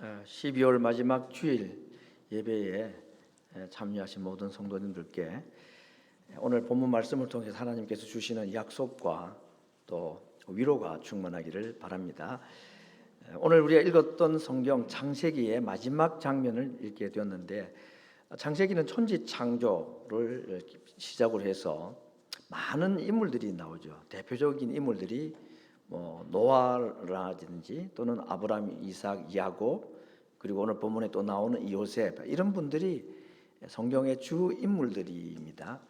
12월 마지막 주일 예배에 참여하신 모든 성도님들께 오늘 본문 말씀을 통해서 하나님께서 주시는 약속과 또 위로가 충만하기를 바랍니다. 오늘 우리가 읽었던 성경 창세기의 마지막 장면을 읽게 되었는데, 창세기는 천지 창조를 시작으로 해서 많은 인물들이 나오죠. 대표적인 인물들이 노아라든지 또는 아브라함, 이삭, 야곱, 그리고 오늘 본문에 또 나오는 요셉, 이런 분들이 성경의 주 인물들입니다.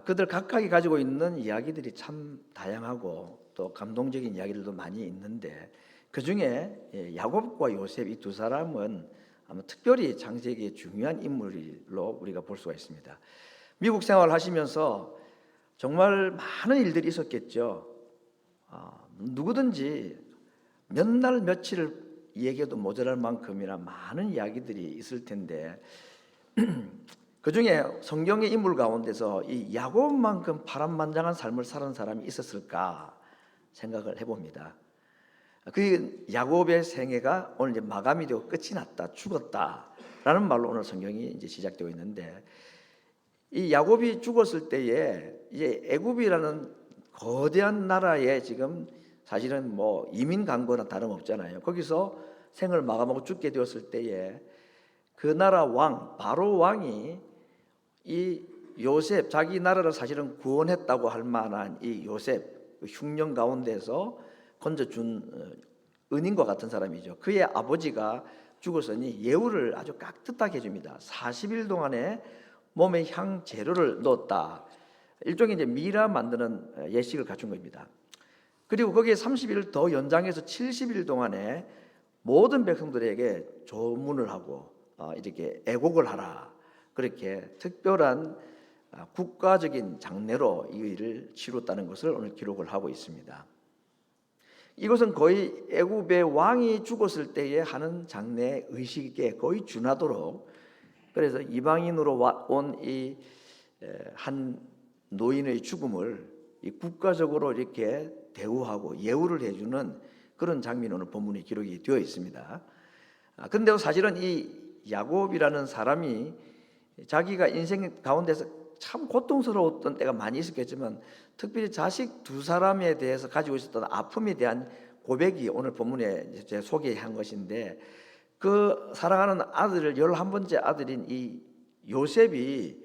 그들 각각이 가지고 있는 이야기들이 참 다양하고 또 감동적인 이야기들도 많이 있는데, 그 중에 야곱과 요셉, 이 두 사람은 아마 특별히 창세기의 중요한 인물로 우리가 볼 수가 있습니다. 미국 생활하시면서 정말 많은 일들이 있었겠죠. 누구든지 몇 날 며칠을 얘기해도 모자랄 만큼이나 많은 이야기들이 있을 텐데, 그 중에 성경의 인물 가운데서 이 야곱만큼 파란만장한 삶을 사는 사람이 있었을까 생각을 해봅니다. 그 야곱의 생애가 오늘 이제 마감이 되고 끝이 났다, 죽었다라는 말로 오늘 성경이 이제 시작되고 있는데, 이 야곱이 죽었을 때에 이제 애굽이라는 거대한 나라에 지금 사실은 이민 간 거나 다름없잖아요. 거기서 생을 마감하고 죽게 되었을 때에 그 나라 왕, 바로 왕이 이 요셉, 자기 나라를 사실은 구원했다고 할 만한 이 요셉, 흉년 가운데서 건져준 은인과 같은 사람이죠. 그의 아버지가 죽었으니 예우를 아주 깍듯하게 해줍니다. 40일 동안에 몸에 향 재료를 넣었다. 일종의 이제 미라 만드는 예식을 갖춘 겁니다. 그리고 거기에 30일 더 연장해서 70일 동안에 모든 백성들에게 조문을 하고 이렇게 애곡을 하라, 그렇게 특별한 국가적인 장례로 이 일을 치렀다는 것을 오늘 기록을 하고 있습니다. 이것은 거의 애굽의 왕이 죽었을 때에 하는 장례 의식에 거의 준하도록, 그래서 이방인으로 온 이 한 노인의 죽음을 이 국가적으로 이렇게 대우하고 예우를 해주는 그런 장면이 오늘 본문에 기록이 되어 있습니다. 그런데 사실은 이 야곱이라는 사람이 자기가 인생 가운데서 참 고통스러웠던 때가 많이 있었겠지만, 특별히 자식 두 사람에 대해서 가지고 있었던 아픔에 대한 고백이 오늘 본문에 제가 소개한 것인데, 그 사랑하는 아들을 11번째 아들인 이 요셉이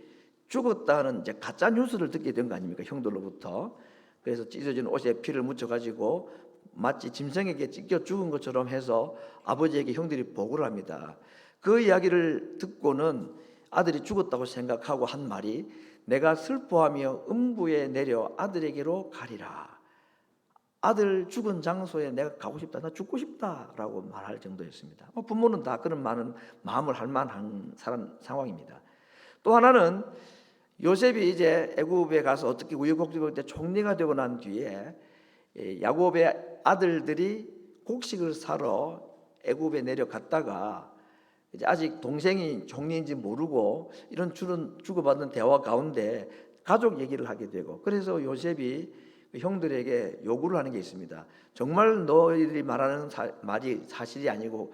죽었다는 이제 가짜 뉴스를 듣게 된 거 아닙니까? 형들로부터. 그래서 찢어진 옷에 피를 묻혀가지고 마치 짐승에게 찢겨 죽은 것처럼 해서 아버지에게 형들이 보고를 합니다. 그 이야기를 듣고는 아들이 죽었다고 생각하고 한 말이, 내가 슬퍼하며 음부에 내려 아들에게로 가리라. 아들 죽은 장소에 내가 가고 싶다, 나 죽고 싶다라고 말할 정도였습니다. 부모는 다 그런 많은 마음을 할 만한 상황입니다. 또 하나는 요셉이 이제 애굽에 가서 어떻게 우여곡절 때 총리가 되고 난 뒤에 야곱의 아들들이 곡식을 사러 애굽에 내려갔다가 이제 아직 동생이 총리인지 모르고 이런 주고받는 대화 가운데 가족 얘기를 하게 되고, 그래서 요셉이 형들에게 요구를 하는 게 있습니다. 정말 너희들이 말하는 말이 사실이 아니고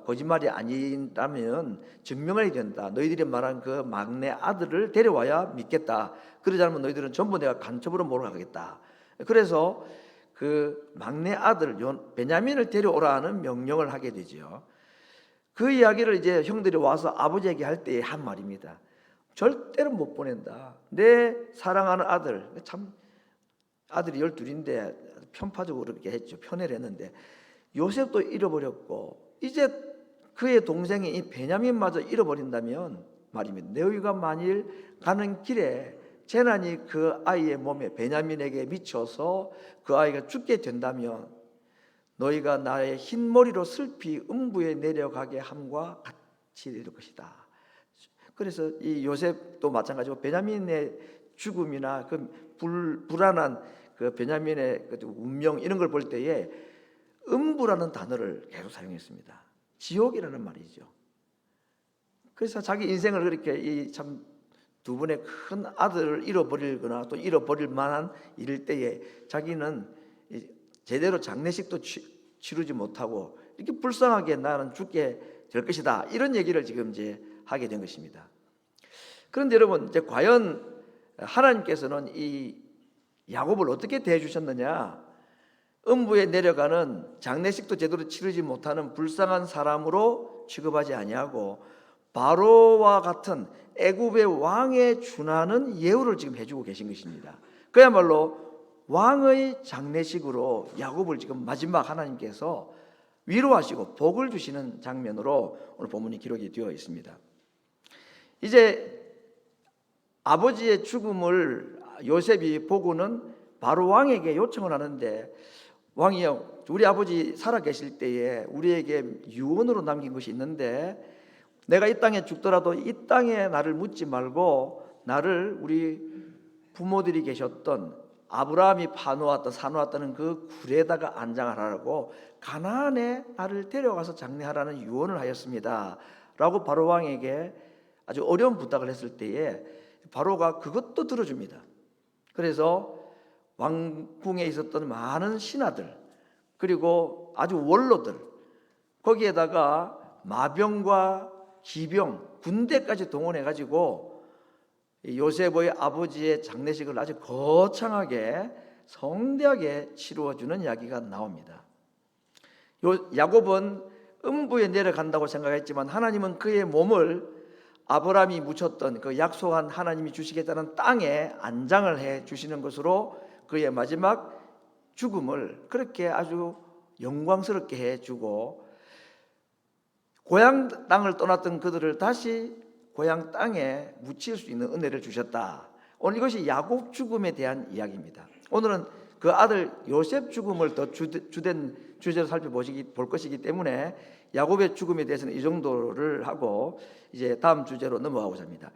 거짓말이 아니라면 증명해야 된다. 너희들이 말한 그 막내 아들을 데려와야 믿겠다. 그러지 않으면 너희들은 전부 내가 간첩으로 몰아가겠다. 그래서 그 막내 아들 베냐민을 데려오라는 명령을 하게 되죠. 그 이야기를 이제 형들이 와서 아버지에게 할 때 한 말입니다. 절대로 못 보낸다. 내 사랑하는 아들, 참 아들이 12인데 편파적으로 그렇게 했죠. 편애를 했는데 요셉도 잃어버렸고 이제 그의 동생이 이 베냐민마저 잃어버린다면 말입니다. 너희가 만일 가는 길에 재난이 그 아이의 몸에 베냐민에게 미쳐서 그 아이가 죽게 된다면 너희가 나의 흰 머리로 슬피 음부에 내려가게 함과 같이 될 것이다. 그래서 이 요셉도 마찬가지고 베냐민의 죽음이나 그 불안한 그 베냐민의 그 운명 이런 걸 볼 때에 음부라는 단어를 계속 사용했습니다. 지옥이라는 말이죠. 그래서 자기 인생을 그렇게 이 참 두 분의 큰 아들을 잃어버리거나 또 잃어버릴 만한 이럴 때에 자기는 제대로 장례식도 치르지 못하고 이렇게 불쌍하게 나는 죽게 될 것이다. 이런 얘기를 지금 이제 하게 된 것입니다. 그런데 여러분, 이제 과연 하나님께서는 이 야곱을 어떻게 대해 주셨느냐? 음부에 내려가는 장례식도 제대로 치르지 못하는 불쌍한 사람으로 취급하지 아니하고 바로와 같은 애굽의 왕에 준하는 예우를 지금 해주고 계신 것입니다. 그야말로 왕의 장례식으로 야곱을 지금 마지막 하나님께서 위로하시고 복을 주시는 장면으로 오늘 본문이 기록이 되어 있습니다. 이제 아버지의 죽음을 요셉이 보고는 바로 왕에게 요청을 하는데, 왕이여, 우리 아버지 살아계실 때에 우리에게 유언으로 남긴 것이 있는데 내가 이 땅에 죽더라도 이 땅에 나를 묻지 말고 나를 우리 부모들이 계셨던 아브라함이 사놓았다는 그 굴에다가 안장하라고 가나안에 나를 데려가서 장례하라는 유언을 하였습니다 라고 바로 왕에게 아주 어려운 부탁을 했을 때에 바로가 그것도 들어줍니다. 그래서 왕궁에 있었던 많은 신하들, 그리고 아주 원로들, 거기에다가 마병과 기병, 군대까지 동원해 가지고 요셉의 아버지의 장례식을 아주 거창하게 성대하게 치루어주는 이야기가 나옵니다. 야곱은 음부에 내려간다고 생각했지만 하나님은 그의 몸을 아브라함이 묻혔던 그 약속한 하나님이 주시겠다는 땅에 안장을 해 주시는 것으로 그의 마지막 죽음을 그렇게 아주 영광스럽게 해주고, 고향 땅을 떠났던 그들을 다시 고향 땅에 묻힐 수 있는 은혜를 주셨다. 오늘 이것이 야곱 죽음에 대한 이야기입니다. 오늘은 그 아들 요셉 죽음을 더 주된 주제로 볼 것이기 때문에 야곱의 죽음에 대해서는 이 정도를 하고 이제 다음 주제로 넘어가고자 합니다.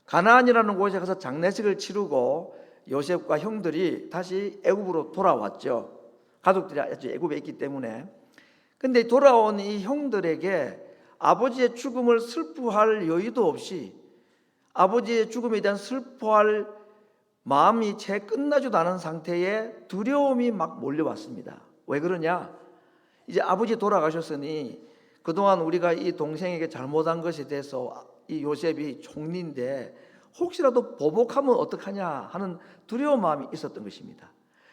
가나안이라는 곳에 가서 장례식을 치르고 요셉과 형들이 다시 애굽으로 돌아왔죠. 가족들이 아주 애굽에 있기 때문에. 근데 돌아온 이 형들에게 아버지의 죽음을 슬퍼할 여유도 없이, 아버지의 죽음에 대한 슬퍼할 마음이 채 끝나지도 않은 상태에 두려움이 막 몰려왔습니다. 왜 그러냐? 이제 아버지 돌아가셨으니 그동안 우리가 이 동생에게 잘못한 것에 대해서 이 요셉이 총리인데 혹시라도 보복하면 어떡하냐 하는 두려운 마음이 있었던 것입니다.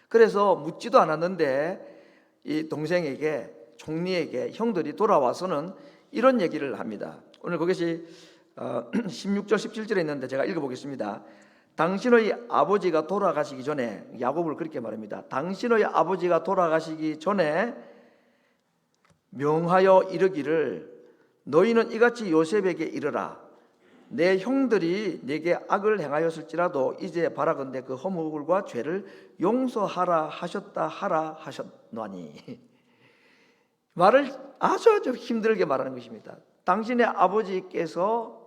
그래서 묻지도 않았는데 이 동생에게, 총리에게 형들이 돌아와서는 이런 얘기를 합니다. 오늘 그것이 16절 17절에 있는데 제가 읽어보겠습니다. 당신의 아버지가 돌아가시기 전에, 야곱을 그렇게 말합니다. 당신의 아버지가 돌아가시기 전에 명하여 이르기를 너희는 이같이 요셉에게 이르라. 내 형들이 내게 악을 행하였을지라도 이제 바라건대 그 허물과 죄를 용서하라 하셨나니. 말을 아주 힘들게 말하는 것입니다. 당신의 아버지께서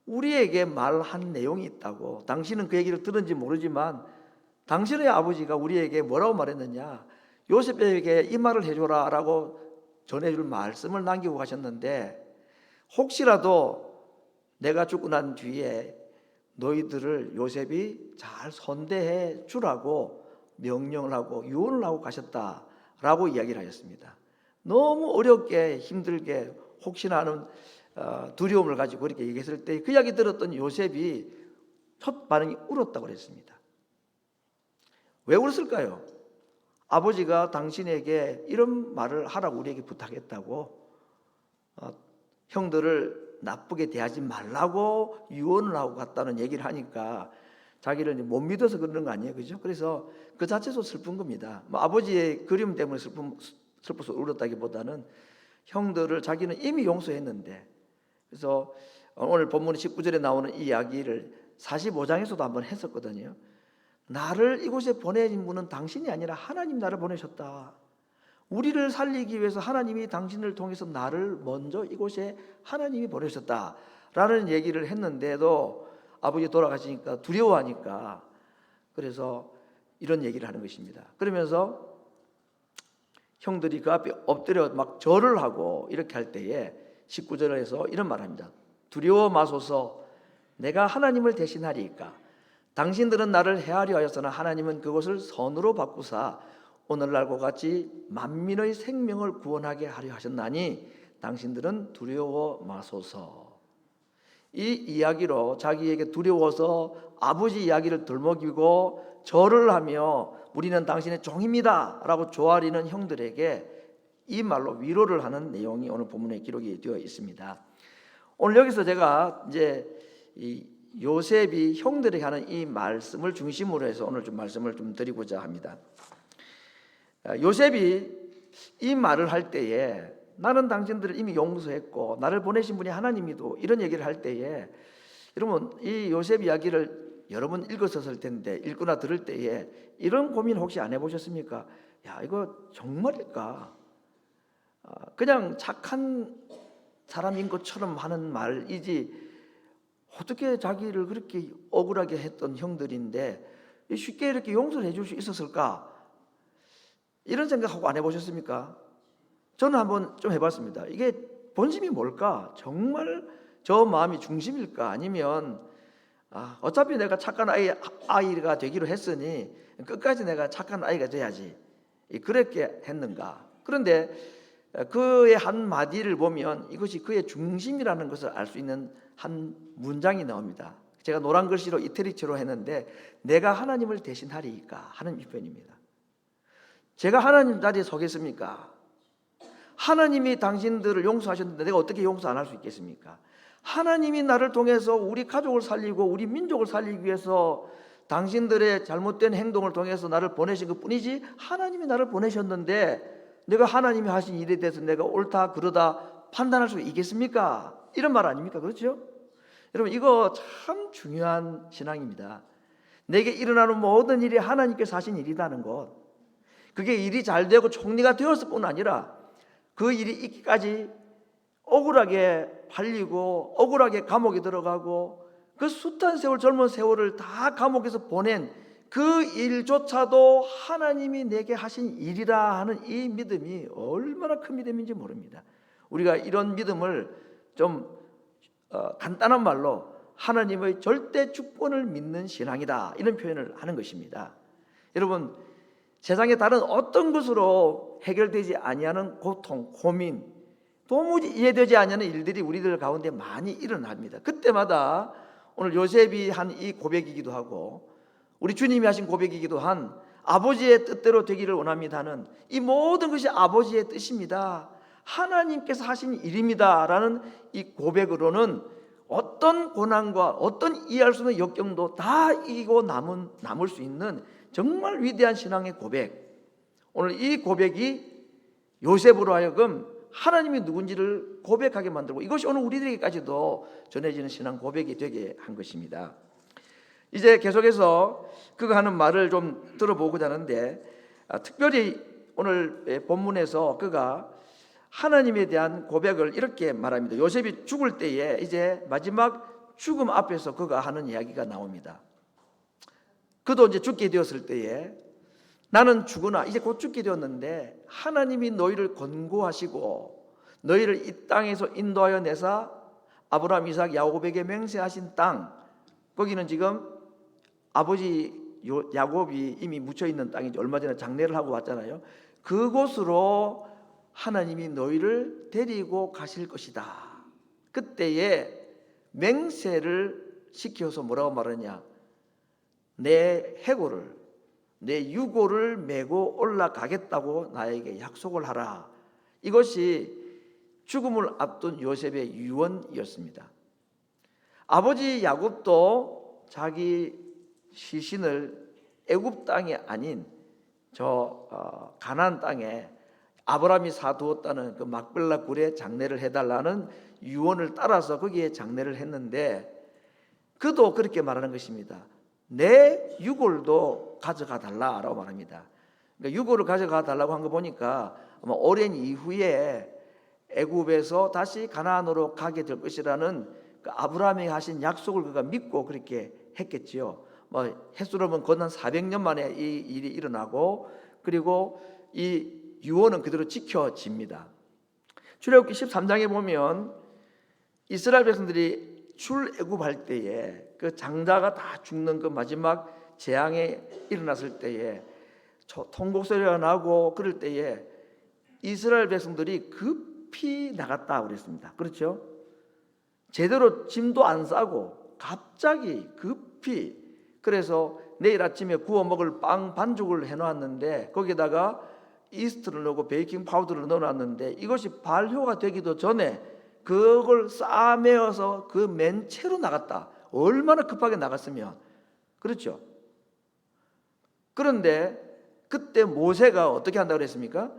우리에게 말한 내용이 있다고. 당신은 그 얘기를 들은지 모르지만 당신의 아버지가 우리에게 뭐라고 말했느냐, 요셉에게 이 말을 해줘라 라고 전해줄 말씀을 남기고 가셨는데, 혹시라도 내가 죽고 난 뒤에 너희들을 요셉이 잘 선대해 주라고 명령을 하고 유언을 하고 가셨다라고 이야기를 하셨습니다. 너무 어렵게 힘들게 혹시나 하는 두려움을 가지고 그렇게 얘기했을 때 그 이야기 들었던 요셉이 첫 반응이 울었다고 그랬습니다. 왜 울었을까요? 아버지가 당신에게 이런 말을 하라고 우리에게 부탁했다고, 형들을 나쁘게 대하지 말라고 유언을 하고 갔다는 얘기를 하니까 자기를 못 믿어서 그러는 거 아니에요, 그죠? 그래서 그 자체도 슬픈 겁니다. 아버지의 그림 때문에 슬퍼서 울었다기보다는 형들을 자기는 이미 용서했는데, 그래서 오늘 본문 19절에 나오는 이 이야기를 45장에서도 한번 했었거든요. 나를 이곳에 보내신 분은 당신이 아니라 하나님 나를 보내셨다. 우리를 살리기 위해서 하나님이 당신을 통해서 나를 먼저 이곳에 하나님이 보내셨다라는 얘기를 했는데도 아버지 돌아가시니까 두려워하니까, 그래서 이런 얘기를 하는 것입니다. 그러면서 형들이 그 앞에 엎드려 막 절을 하고 이렇게 할 때에 19절에서 이런 말을 합니다. 두려워 마소서, 내가 하나님을 대신하리이까. 당신들은 나를 해하려 하였으나 하나님은 그것을 선으로 바꾸사 오늘날과 같이 만민의 생명을 구원하게 하려 하셨나니 당신들은 두려워 마소서. 이 이야기로 자기에게 두려워서 아버지 이야기를 들먹이고 절을 하며 우리는 당신의 종입니다 라고 조아리는 형들에게 이 말로 위로를 하는 내용이 오늘 본문에 기록이 되어 있습니다. 오늘 여기서 제가 이제 이 요셉이 형들에게 하는 이 말씀을 중심으로 해서 오늘 좀 말씀을 좀 드리고자 합니다. 요셉이 이 말을 할 때에 나는 당신들을 이미 용서했고 나를 보내신 분이 하나님이도 이런 얘기를 할 때에 여러분 이 요셉 이야기를 여러분 읽었을 텐데 읽거나 들을 때에 이런 고민 혹시 안 해보셨습니까? 야, 이거 정말일까? 그냥 착한 사람인 것처럼 하는 말이지 어떻게 자기를 그렇게 억울하게 했던 형들인데 쉽게 이렇게 용서를 해줄 수 있었을까? 이런 생각하고 안 해보셨습니까? 저는 한번 좀 해봤습니다. 이게 본심이 뭘까? 정말 저 마음이 중심일까? 아니면 어차피 내가 착한 아이가 되기로 했으니 끝까지 내가 착한 아이가 돼야지 그렇게 했는가? 그런데 그의 한 마디를 보면 이것이 그의 중심이라는 것을 알 수 있는 한 문장이 나옵니다. 제가 노란 글씨로 이태리처로 했는데 내가 하나님을 대신하리이까 하는 이 표현입니다. 제가 하나님 자리에 서겠습니까? 하나님이 당신들을 용서하셨는데 내가 어떻게 용서 안 할 수 있겠습니까? 하나님이 나를 통해서 우리 가족을 살리고 우리 민족을 살리기 위해서 당신들의 잘못된 행동을 통해서 나를 보내신 것뿐이지 하나님이 나를 보내셨는데 내가 하나님이 하신 일에 대해서 내가 옳다 그러다 판단할 수 있겠습니까? 이런 말 아닙니까? 그렇죠? 여러분 이거 참 중요한 신앙입니다. 내게 일어나는 모든 일이 하나님께서 하신 일이라는 것, 그게 일이 잘 되고 총리가 되었을 뿐 아니라 그 일이 있기까지 억울하게 팔리고 억울하게 감옥에 들어가고 그 숱한 세월 젊은 세월을 다 감옥에서 보낸 그 일조차도 하나님이 내게 하신 일이라 하는 이 믿음이 얼마나 큰 믿음인지 모릅니다. 우리가 이런 믿음을 좀 간단한 말로 하나님의 절대 주권을 믿는 신앙이다 이런 표현을 하는 것입니다. 여러분 세상의 다른 어떤 것으로 해결되지 아니하는 고통, 고민, 도무지 이해되지 아니하는 일들이 우리들 가운데 많이 일어납니다. 그때마다 오늘 요셉이 한 이 고백이기도 하고 우리 주님이 하신 고백이기도 한 아버지의 뜻대로 되기를 원합니다는 이 모든 것이 아버지의 뜻입니다. 하나님께서 하신 일입니다 라는 이 고백으로는 어떤 고난과 어떤 이해할 수 없는 역경도 다 이기고 남을 수 있는 정말 위대한 신앙의 고백. 오늘 이 고백이 요셉으로 하여금 하나님이 누군지를 고백하게 만들고 이것이 오늘 우리들에게까지도 전해지는 신앙 고백이 되게 한 것입니다. 이제 계속해서 그가 하는 말을 좀 들어보고자 하는데 특별히 오늘 본문에서 그가 하나님에 대한 고백을 이렇게 말합니다. 요셉이 죽을 때에 이제 마지막 죽음 앞에서 그가 하는 이야기가 나옵니다. 그도 이제 죽게 되었을 때에 나는 죽으나 이제 곧 죽게 되었는데 하나님이 너희를 권고하시고 너희를 이 땅에서 인도하여 내사 아브라함, 이삭, 야곱에게 맹세하신 땅, 거기는 지금 아버지 야곱이 이미 묻혀있는 땅이지 얼마 전에 장례를 하고 왔잖아요. 그곳으로 하나님이 너희를 데리고 가실 것이다. 그때에 맹세를 시켜서 뭐라고 말하냐, 내 해골을 내 유골을 메고 올라가겠다고 나에게 약속을 하라. 이것이 죽음을 앞둔 요셉의 유언이었습니다. 아버지 야곱도 자기 시신을 애굽 땅이 아닌 저 가나안 땅에 아브라함이 사두었다는 그 막벨라 굴에 장례를 해달라는 유언을 따라서 거기에 장례를 했는데 그도 그렇게 말하는 것입니다. 내 유골도 가져가 달라라고 말합니다. 그러니까 유골을 가져가 달라고 한 거 보니까 아마 오랜 이후에 애굽에서 다시 가나안으로 가게 될 것이라는 그 아브라함이 하신 약속을 그가 믿고 그렇게 했겠지요. 햇수로는 건넌 400년 만에 이 일이 일어나고 그리고 이 유언은 그대로 지켜집니다. 출애굽기 13장에 보면 이스라엘 백성들이 출애굽할 때에 그 장자가 다 죽는 그 마지막 재앙에 일어났을 때에 통곡 소리가 나고 그럴 때에 이스라엘 백성들이 급히 나갔다 그랬습니다. 그렇죠? 제대로 짐도 안 싸고 갑자기 급히, 그래서 내일 아침에 구워 먹을 빵 반죽을 해놨는데 거기다가 이스트를 넣고 베이킹 파우더를 넣어놨는데 이것이 발효가 되기도 전에 그걸 싸매어서 그 맨 채로 나갔다. 얼마나 급하게 나갔으면. 그렇죠? 그런데 그때 모세가 어떻게 한다고 그랬습니까?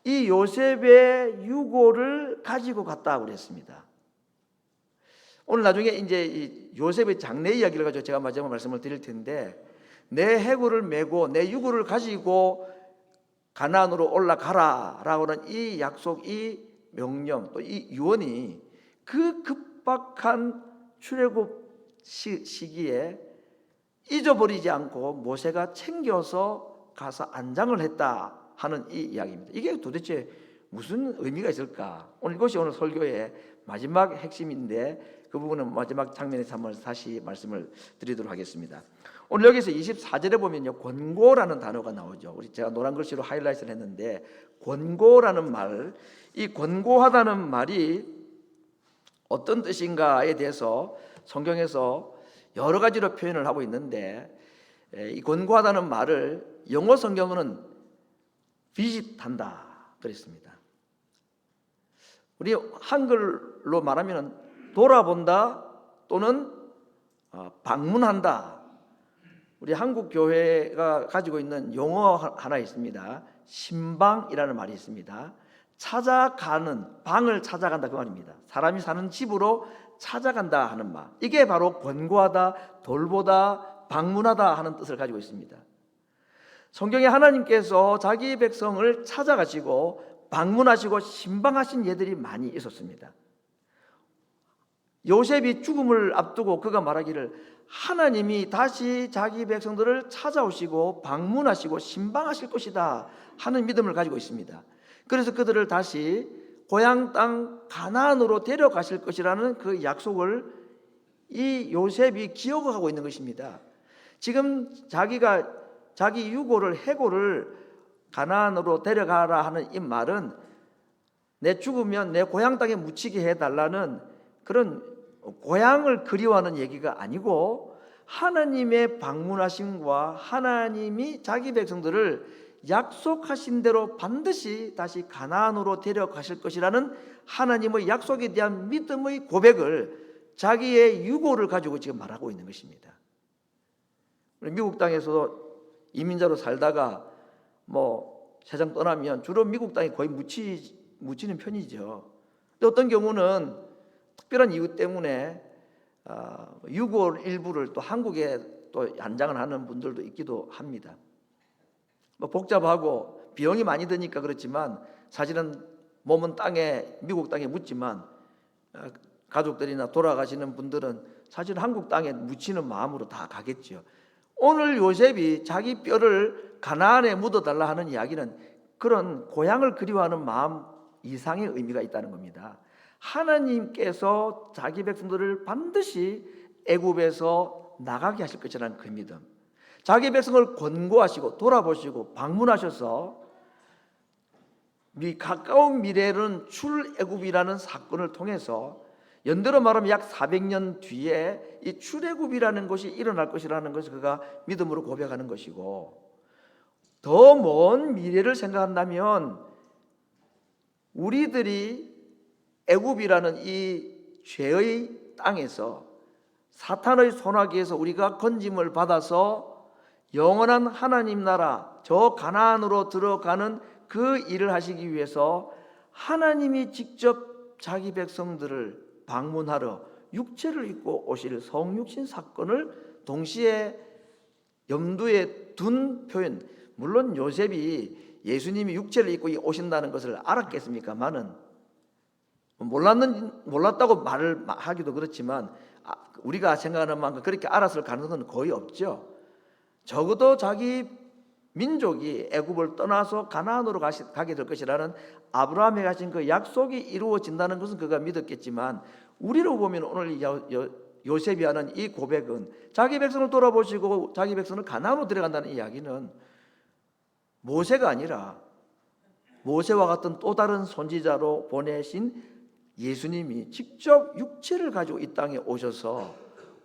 이 요셉의 유고를 가지고 갔다고 그랬습니다. 오늘 나중에 이제 이 요셉의 장래 이야기를 가지고 제가 마지막 말씀을 드릴 텐데, 내 해구를 메고 내 유고를 가지고 가나안으로 올라가라라고 하는 이 약속, 이 명령, 또 이 유언이 그 급박한 출애굽 시기에 잊어버리지 않고 모세가 챙겨서 가서 안장을 했다 하는 이 이야기입니다. 이게 도대체 무슨 의미가 있을까? 이것이 오늘 설교의 마지막 핵심인데 그 부분은 마지막 장면에서 한번 다시 말씀을 드리도록 하겠습니다. 오늘 여기서 24절에 보면요, 권고라는 단어가 나오죠. 제가 노란 글씨로 하이라이트를 했는데, 권고라는 말, 이 권고하다는 말이 어떤 뜻인가에 대해서 성경에서 여러 가지로 표현을 하고 있는데, 이 권고하다는 말을 영어 성경은 visit한다 그랬습니다. 우리 한글로 말하면 돌아본다 또는 방문한다. 우리 한국 교회가 가지고 있는 용어 하나 있습니다. 신방이라는 말이 있습니다. 찾아가는, 방을 찾아간다 그 말입니다. 사람이 사는 집으로 찾아간다 하는 말. 이게 바로 권고하다, 돌보다, 방문하다 하는 뜻을 가지고 있습니다. 성경에 하나님께서 자기 백성을 찾아가시고 방문하시고 신방하신 예들이 많이 있었습니다. 요셉이 죽음을 앞두고 그가 말하기를 하나님이 다시 자기 백성들을 찾아오시고 방문하시고 신방하실 것이다 하는 믿음을 가지고 있습니다. 그래서 그들을 다시 고향 땅 가나안으로 데려가실 것이라는 그 약속을 이 요셉이 기억하고 있는 것입니다. 지금 자기가 자기 유고를, 해고를 가나안으로 데려가라 하는 이 말은 내 죽으면 내 고향 땅에 묻히게 해달라는 그런 고향을 그리워하는 얘기가 아니고, 하나님의 방문하심과 하나님이 자기 백성들을 약속하신 대로 반드시 다시 가나안으로 데려가실 것이라는 하나님의 약속에 대한 믿음의 고백을, 자기의 유고를 가지고 지금 말하고 있는 것입니다. 미국 땅에서 이민자로 살다가 세상 떠나면 주로 미국 땅에 거의 묻히는 편이죠. 근데 어떤 경우는 특별한 이유 때문에 유고 일부를 또 한국에 또 안장을 하는 분들도 있기도 합니다. 복잡하고 비용이 많이 드니까 그렇지만 사실은 몸은 미국 땅에 묻지만 가족들이나 돌아가시는 분들은 사실 한국 땅에 묻히는 마음으로 다 가겠죠. 오늘 요셉이 자기 뼈를 가나안에 묻어달라 하는 이야기는 그런 고향을 그리워하는 마음 이상의 의미가 있다는 겁니다. 하나님께서 자기 백성들을 반드시 애굽에서 나가게 하실 것이라는 그 믿음, 자기 백성을 권고하시고 돌아보시고 방문하셔서 가까운 미래는 출애굽이라는 사건을 통해서 연대로 말하면 약 400년 뒤에 이 출애굽이라는 것이 일어날 것이라는 것을 그가 믿음으로 고백하는 것이고, 더 먼 미래를 생각한다면 우리들이 애굽이라는 이 죄의 땅에서 사탄의 손아귀에서 우리가 건짐을 받아서 영원한 하나님 나라 저 가나안으로 들어가는 그 일을 하시기 위해서 하나님이 직접 자기 백성들을 방문하러 육체를 입고 오실 성육신 사건을 동시에 염두에 둔 표현. 물론 요셉이 예수님이 육체를 입고 오신다는 것을 알았겠습니까마는 몰랐다고 말을 하기도 그렇지만 우리가 생각하는 만큼 그렇게 알았을 가능성은 거의 없죠. 적어도 자기 민족이 애굽을 떠나서 가나안으로 가게 될 것이라는 아브라함에 가진 그 약속이 이루어진다는 것은 그가 믿었겠지만, 우리로 보면 오늘 요셉이 하는 이 고백은 자기 백성을 돌아보시고 자기 백성을 가나안으로 데려간다는 이야기는 모세가 아니라 모세와 같은 또 다른 선지자로 보내신 예수님이 직접 육체를 가지고 이 땅에 오셔서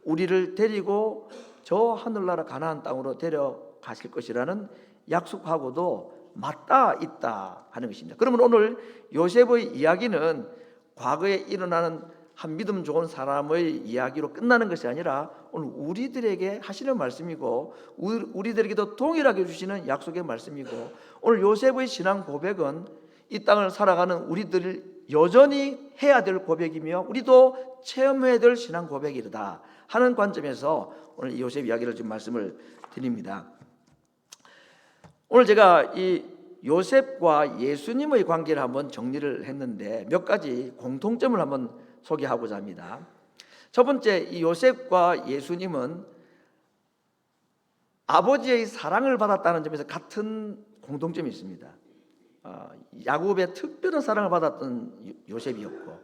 우리를 데리고 저 하늘나라 가나안 땅으로 데려가실 것이라는 약속하고도 맞닿아 있다 하는 것입니다. 그러면 오늘 요셉의 이야기는 과거에 일어나는 한 믿음 좋은 사람의 이야기로 끝나는 것이 아니라 오늘 우리들에게 하시는 말씀이고 우리들에게도 동일하게 주시는 약속의 말씀이고, 오늘 요셉의 신앙 고백은 이 땅을 살아가는 우리들 여전히 해야 될 고백이며 우리도 체험해야 될 신앙 고백이다 하는 관점에서 오늘 이 요셉 이야기를 좀 말씀을 드립니다. 오늘 제가 이 요셉과 예수님의 관계를 한번 정리를 했는데 몇 가지 공통점을 한번 소개하고자 합니다. 첫 번째, 이 요셉과 예수님은 아버지의 사랑을 받았다는 점에서 같은 공통점이 있습니다. 야곱의 특별한 사랑을 받았던 요셉이었고,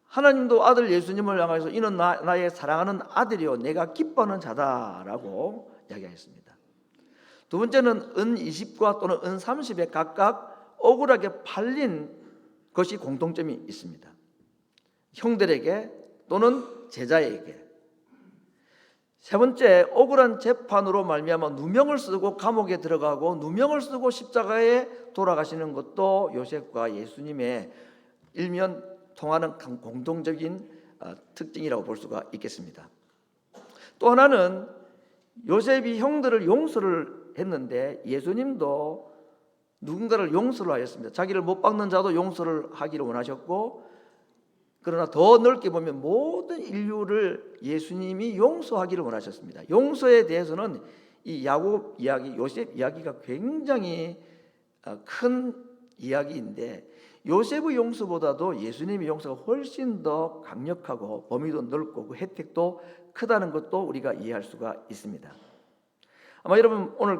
하나님도 아들 예수님을 향해서 이는 나의 사랑하는 아들이요 내가 기뻐하는 자다라고 이야기하였습니다. 두 번째는 은 20과 또는 은 30에 각각 억울하게 팔린 것이 공통점이 있습니다. 형들에게 또는 제자에게. 세 번째, 억울한 재판으로 말미암아 누명을 쓰고 감옥에 들어가고 누명을 쓰고 십자가에 돌아가시는 것도 요셉과 예수님의 일면 통하는 공통적인 특징이라고 볼 수가 있겠습니다. 또 하나는 요셉이 형들을 용서를 했는데 예수님도 누군가를 용서를 하였습니다. 자기를 못 박는 자도 용서를 하기를 원하셨고, 그러나 더 넓게 보면 모든 인류를 예수님이 용서하기를 원하셨습니다. 용서에 대해서는 이 야곱 이야기, 요셉 이야기가 굉장히 큰 이야기인데, 요셉의 용서보다도 예수님의 용서가 훨씬 더 강력하고 범위도 넓고 그 혜택도 크다는 것도 우리가 이해할 수가 있습니다. 아마 여러분 오늘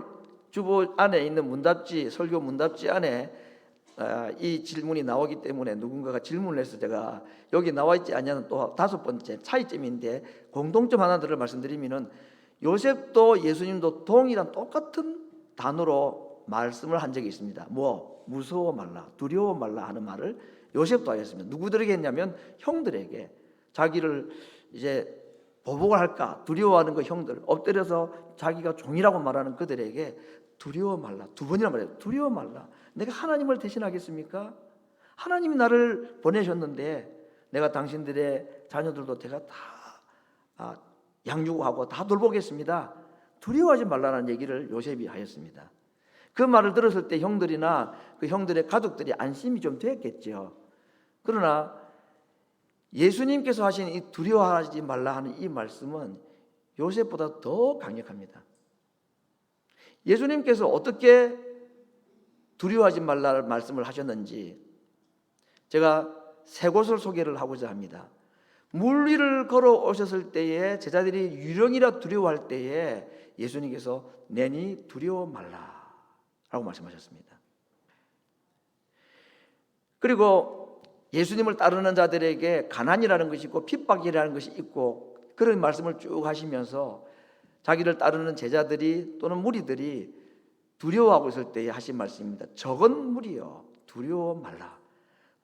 주보 안에 있는 문답지, 설교 문답지 안에 이 질문이 나오기 때문에 누군가가 질문을 해서 제가 여기 나와 있지 않냐는 또 다섯 번째 차이점인데, 공통점 하나들을 말씀드리면은 요셉도 예수님도 동일한 똑같은 단어로 말씀을 한 적이 있습니다. 무서워 말라, 두려워 말라 하는 말을 요셉도 하였습니다. 누구들에게 했냐면 형들에게. 자기를 이제 보복을 할까 두려워하는 그 형들, 엎드려서 자기가 종이라고 말하는 그들에게 두려워 말라, 두 번이나 말해요. 두려워 말라. 내가 하나님을 대신하겠습니까? 하나님이 나를 보내셨는데 내가 당신들의 자녀들도 제가 다 양육하고 다 돌보겠습니다. 두려워하지 말라는 얘기를 요셉이 하였습니다. 그 말을 들었을 때 형들이나 그 형들의 가족들이 안심이 좀 됐겠죠. 그러나 예수님께서 하신 이 두려워하지 말라 하는 이 말씀은 요셉보다 더 강력합니다. 예수님께서 어떻게 두려워하지 말라를 말씀을 하셨는지 제가 세 곳을 소개를 하고자 합니다. 물 위를 걸어오셨을 때에 제자들이 유령이라 두려워할 때에 예수님께서 내니 두려워 말라라고 말씀하셨습니다. 그리고 예수님을 따르는 자들에게 가난이라는 것이 있고 핍박이라는 것이 있고 그런 말씀을 쭉 하시면서 자기를 따르는 제자들이 또는 무리들이 두려워하고 있을 때에 하신 말씀입니다. 적은 무리여 두려워 말라.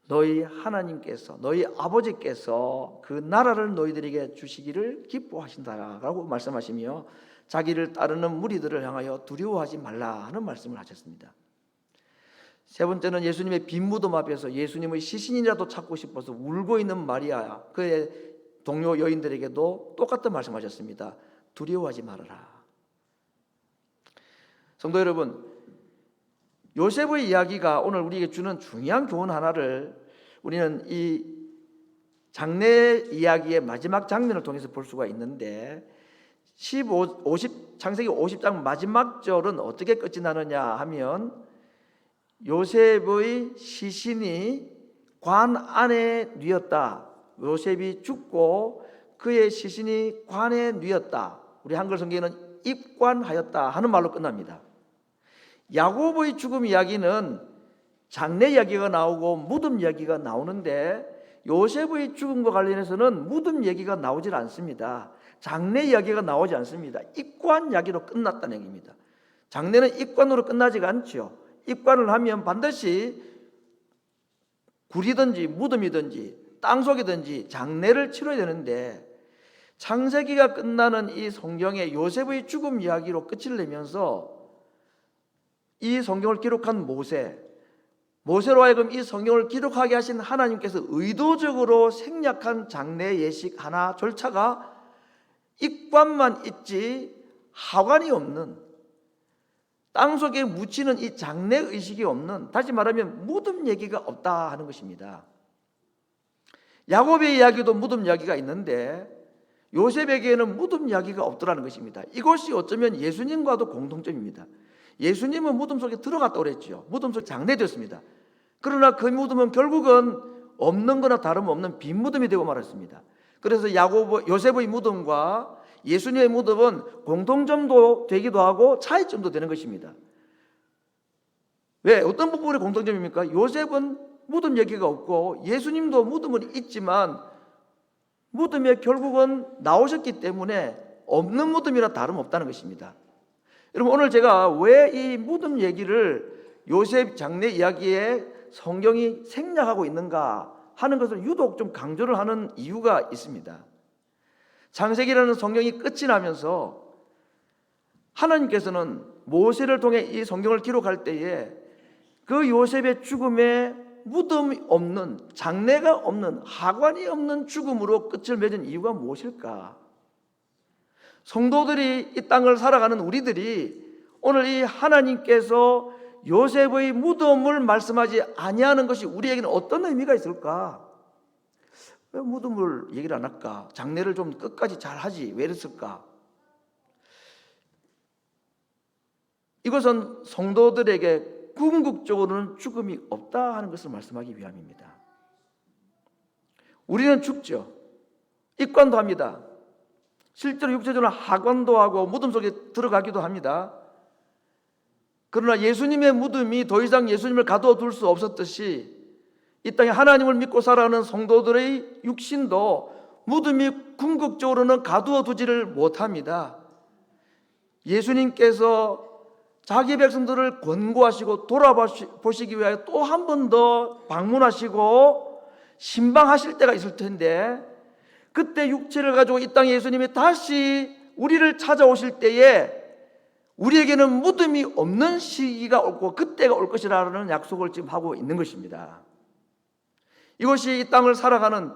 너희 하나님께서 너희 아버지께서 그 나라를 너희들에게 주시기를 기뻐하신다라고 말씀하시며 자기를 따르는 무리들을 향하여 두려워하지 말라 하는 말씀을 하셨습니다. 세 번째는 예수님의 빈 무덤 앞에서 예수님의 시신이라도 찾고 싶어서 울고 있는 마리아 그의 동료 여인들에게도 똑같은 말씀하셨습니다. 두려워하지 말아라. 성도 여러분, 요셉의 이야기가 오늘 우리에게 주는 중요한 교훈 하나를 우리는 이 장래 이야기의 마지막 장면을 통해서 볼 수가 있는데, 창세기 50장 마지막 절은 어떻게 끝이 나느냐 하면 요셉의 시신이 관 안에 뉘었다. 요셉이 죽고 그의 시신이 관에 뉘었다. 우리 한글 성경에는 입관하였다 하는 말로 끝납니다. 야곱의 죽음 이야기는 장례 이야기가 나오고 무덤 이야기가 나오는데 요셉의 죽음과 관련해서는 무덤 얘기가 나오질 않습니다. 장례 이야기가 나오지 않습니다. 입관 이야기로 끝났다는 얘기입니다. 장례는 입관으로 끝나지가 않죠. 입관을 하면 반드시 굴이든지 무덤이든지 땅속이든지 장례를 치러야 되는데, 창세기가 끝나는 이 성경에 요셉의 죽음 이야기로 끝을 내면서 이 성경을 기록한 모세로 하여금 이 성경을 기록하게 하신 하나님께서 의도적으로 생략한 장례 예식 하나 절차가 입관만 있지 하관이 없는, 땅속에 묻히는 이 장례 의식이 없는, 다시 말하면 무덤 얘기가 없다 하는 것입니다. 야곱의 이야기도 무덤 이야기가 있는데 요셉에게는 무덤 이야기가 없더라는 것입니다. 이것이 어쩌면 예수님과도 공통점입니다. 예수님은 무덤 속에 들어갔다고 그랬죠. 무덤 속에 장례되었습니다. 그러나 그 무덤은 결국은 없는 거나 다름없는 빈 무덤이 되고 말았습니다. 그래서 요셉의 무덤과 예수님의 무덤은 공통점도 되기도 하고 차이점도 되는 것입니다. 왜? 어떤 부분이 공통점입니까? 요셉은 무덤 얘기가 없고 예수님도 무덤은 있지만 무덤에 결국은 나오셨기 때문에 없는 무덤이라 다름없다는 것입니다. 여러분, 오늘 제가 왜 이 무덤 얘기를 요셉 장례 이야기에 성경이 생략하고 있는가 하는 것을 유독 좀 강조를 하는 이유가 있습니다. 창세기라는 성경이 끝이 나면서 하나님께서는 모세를 통해 이 성경을 기록할 때에 그 요셉의 죽음에 무덤이 없는, 장례가 없는, 하관이 없는 죽음으로 끝을 맺은 이유가 무엇일까? 성도들이 이 땅을 살아가는 우리들이 오늘 이 하나님께서 요셉의 무덤을 말씀하지 아니하는 것이 우리에게는 어떤 의미가 있을까? 왜 무덤을 얘기를 안 할까? 장례를 좀 끝까지 잘 하지 왜 이랬을까? 이것은 성도들에게 궁극적으로는 죽음이 없다 하는 것을 말씀하기 위함입니다. 우리는 죽죠. 입관도 합니다. 실제로 육체적으로 하관도 하고 무덤 속에 들어가기도 합니다. 그러나 예수님의 무덤이 더 이상 예수님을 가두어둘 수 없었듯이 이 땅에 하나님을 믿고 살아가는 성도들의 육신도 무덤이 궁극적으로는 가두어두지를 못합니다. 예수님께서 자기 백성들을 권고하시고 돌아보시기 위하여 또 한 번 더 방문하시고 신방하실 때가 있을 텐데, 그때 육체를 가지고 이 땅에 예수님이 다시 우리를 찾아오실 때에 우리에게는 무덤이 없는 시기가 오고 그때가 올 것이라는 약속을 지금 하고 있는 것입니다. 이것이 이 땅을 살아가는,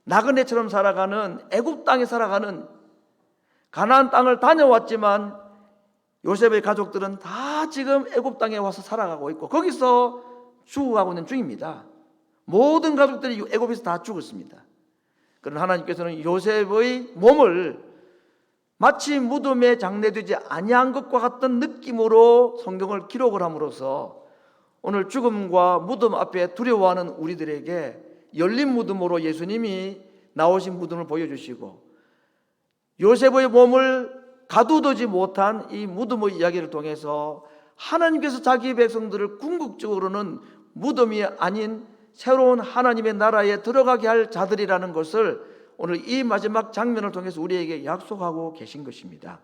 나그네처럼 살아가는, 애굽 땅에 살아가는, 가나안 땅을 다녀왔지만 요셉의 가족들은 다 지금 애굽 땅에 와서 살아가고 있고 거기서 죽어가고 있는 중입니다. 모든 가족들이 애굽에서 다 죽었습니다. 그러나 하나님께서는 요셉의 몸을 마치 무덤에 장례되지 아니한 것과 같은 느낌으로 성경을 기록을 함으로써 오늘 죽음과 무덤 앞에 두려워하는 우리들에게 열린 무덤으로 예수님이 나오신 무덤을 보여주시고, 요셉의 몸을 가두두지 못한 이 무덤의 이야기를 통해서 하나님께서 자기 백성들을 궁극적으로는 무덤이 아닌 새로운 하나님의 나라에 들어가게 할 자들이라는 것을 오늘 이 마지막 장면을 통해서 우리에게 약속하고 계신 것입니다.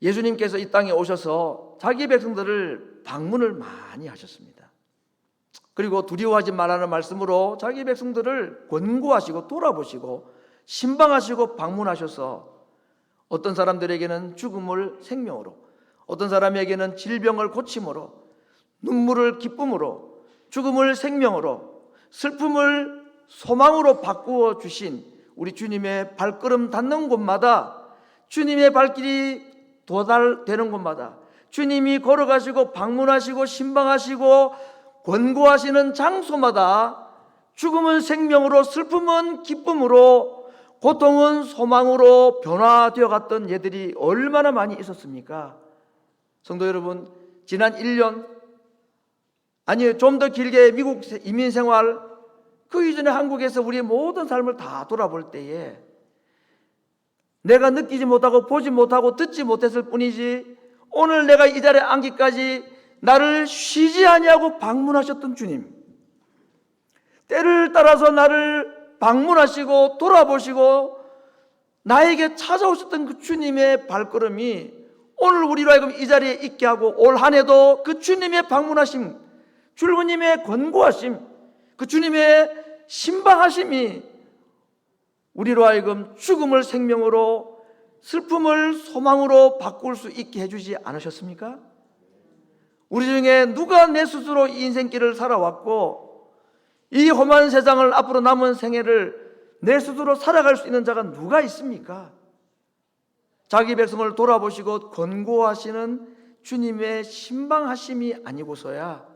예수님께서 이 땅에 오셔서 자기 백성들을 방문을 많이 하셨습니다. 그리고 두려워하지 말라는 말씀으로 자기 백성들을 권고하시고 돌아보시고 신방하시고 방문하셔서 어떤 사람들에게는 죽음을 생명으로, 어떤 사람에게는 질병을 고침으로, 눈물을 기쁨으로, 죽음을 생명으로, 슬픔을 소망으로 바꾸어 주신 우리 주님의 발걸음 닿는 곳마다, 주님의 발길이 도달되는 곳마다, 주님이 걸어가시고 방문하시고 신방하시고 권고하시는 장소마다 죽음은 생명으로, 슬픔은 기쁨으로, 고통은 소망으로 변화되어 갔던 예들이 얼마나 많이 있었습니까? 성도 여러분, 지난 1년, 아니 좀 더 길게 미국 이민 생활, 그 이전에 한국에서 우리의 모든 삶을 다 돌아볼 때에 내가 느끼지 못하고 보지 못하고 듣지 못했을 뿐이지 오늘 내가 이 자리에 앉기까지 나를 쉬지 아니하고 방문하셨던 주님, 때를 따라서 나를 방문하시고 돌아보시고 나에게 찾아오셨던 그 주님의 발걸음이 오늘 우리로 하여금 이 자리에 있게 하고 올 한 해도 그 주님의 방문하심, 주님의 권고하심, 그 주님의 신방하심이 우리로 하여금 죽음을 생명으로, 슬픔을 소망으로 바꿀 수 있게 해주지 않으셨습니까? 우리 중에 누가 내 스스로 이 인생길을 살아왔고 이 험한 세상을 앞으로 남은 생애를 내 스스로 살아갈 수 있는 자가 누가 있습니까? 자기 백성을 돌아보시고 권고하시는 주님의 신방하심이 아니고서야,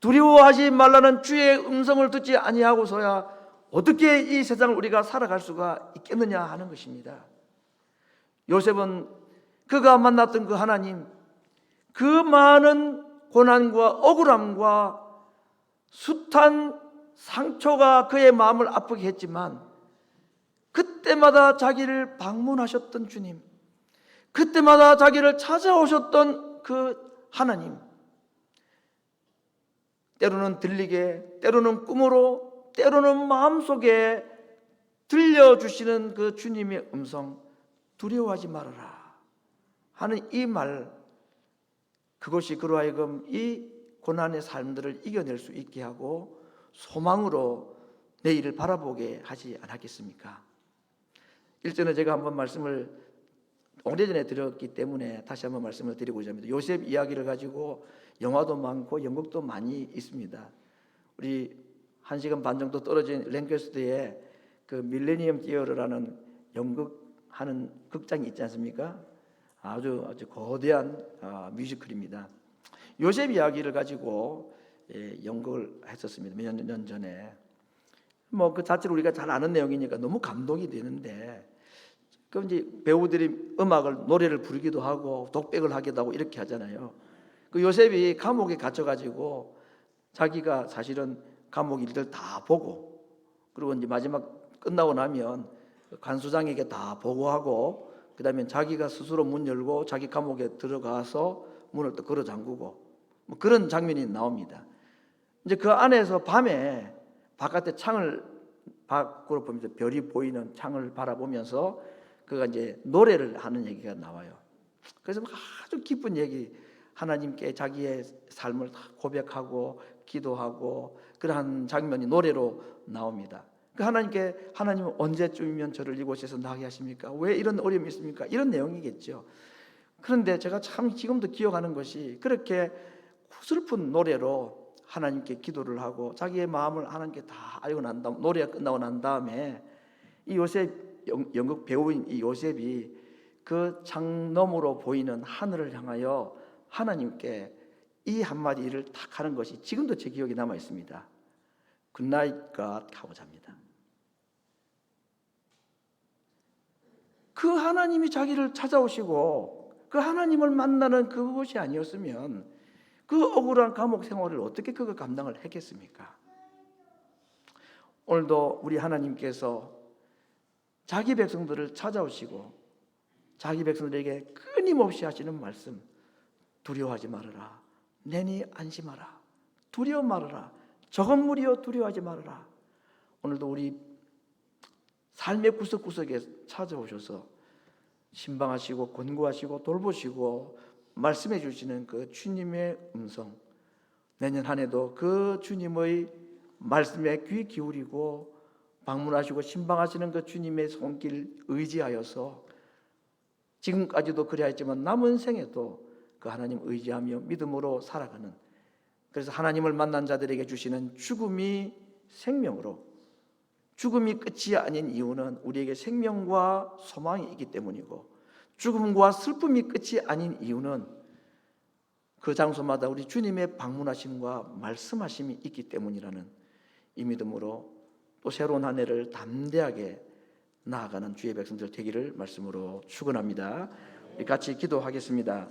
두려워하지 말라는 주의 음성을 듣지 아니하고서야 어떻게 이 세상을 우리가 살아갈 수가 있겠느냐 하는 것입니다. 요셉은 그가 만났던 그 하나님, 그 많은 고난과 억울함과 숱한 상처가 그의 마음을 아프게 했지만 그때마다 자기를 방문하셨던 주님, 그때마다 자기를 찾아오셨던 그 하나님, 때로는 들리게, 때로는 꿈으로, 때로는 마음속에 들려주시는 그 주님의 음성, 두려워하지 말아라 하는 이 말, 그것이 그로 하여금 이 고난의 삶들을 이겨낼 수 있게 하고 소망으로 내일을 바라보게 하지 않았겠습니까? 일전에 제가 한번 말씀을 오래전에 드렸기 때문에 다시 한번 말씀을 드리고자 합니다. 요셉 이야기를 가지고 영화도 많고 연극도 많이 있습니다. 우리 1시간 반 정도 떨어진 랭캐스터에 그 밀레니엄 티어터라는 연극하는 극장이 있지 않습니까? 아주 거대한 뮤지컬입니다. 요셉 이야기를 가지고 연극을 했었습니다. 몇 년 전에. 뭐 그 자체로 우리가 잘 아는 내용이니까 너무 감동이 되는데, 그 이제 배우들이 노래를 부르기도 하고 독백을 하기도 하고 이렇게 하잖아요. 그 요셉이 감옥에 갇혀가지고 자기가 사실은 감옥 일들 다 보고, 그리고 이제 마지막 끝나고 나면 관수장에게 다 보고하고, 그 다음에 자기가 스스로 문 열고 자기 감옥에 들어가서 문을 또 걸어 잠그고, 뭐 그런 장면이 나옵니다. 이제 그 안에서 밤에 바깥에 창을 밖으로 보면서 별이 보이는 창을 바라보면서 그가 이제 노래를 하는 얘기가 나와요. 그래서 아주 기쁜 얘기, 하나님께 자기의 삶을 다 고백하고 기도하고 그러한 장면이 노래로 나옵니다. 그 하나님께, 하나님은 언제쯤이면 저를 이곳에서 나게 하십니까? 왜 이런 어려움이 있습니까? 이런 내용이겠죠. 그런데 제가 참 지금도 기억하는 것이, 그렇게 슬픈 노래로 하나님께 기도를 하고 자기의 마음을 하나님께 다 알고 난 다음, 노래가 끝나고 난 다음에 이 요셉, 연극 배우인 이 요셉이 그 창 너머로 보이는 하늘을 향하여 하나님께 이 한마디를 딱 하는 것이 지금도 제 기억에 남아 있습니다. 굿나잇 갓 하고 잡니다. 그 하나님이 자기를 찾아오시고 그 하나님을 만나는 그것이 아니었으면 그 억울한 감옥 생활을 어떻게 그가 감당을 했겠습니까? 오늘도 우리 하나님께서 자기 백성들을 찾아오시고 자기 백성들에게 끊임없이 하시는 말씀, 두려워하지 말아라, 내니 안심하라, 두려워 말아라, 적은 무리여 두려워하지 말아라. 오늘도 우리 삶의 구석구석에 찾아오셔서 신방하시고 권고하시고 돌보시고 말씀해 주시는 그 주님의 음성, 내년 한 해도 그 주님의 말씀에 귀 기울이고 방문하시고 신방하시는 그 주님의 손길 의지하여서 지금까지도 그리하였지만 남은 생에도 그 하나님 의지하며 믿음으로 살아가는, 그래서 하나님을 만난 자들에게 주시는 죽음이 생명으로, 죽음이 끝이 아닌 이유는 우리에게 생명과 소망이 있기 때문이고, 죽음과 슬픔이 끝이 아닌 이유는 그 장소마다 우리 주님의 방문하심과 말씀하심이 있기 때문이라는 이 믿음으로 또 새로운 한 해를 담대하게 나아가는 주의 백성들 되기를 말씀으로 축원합니다. 같이 기도하겠습니다.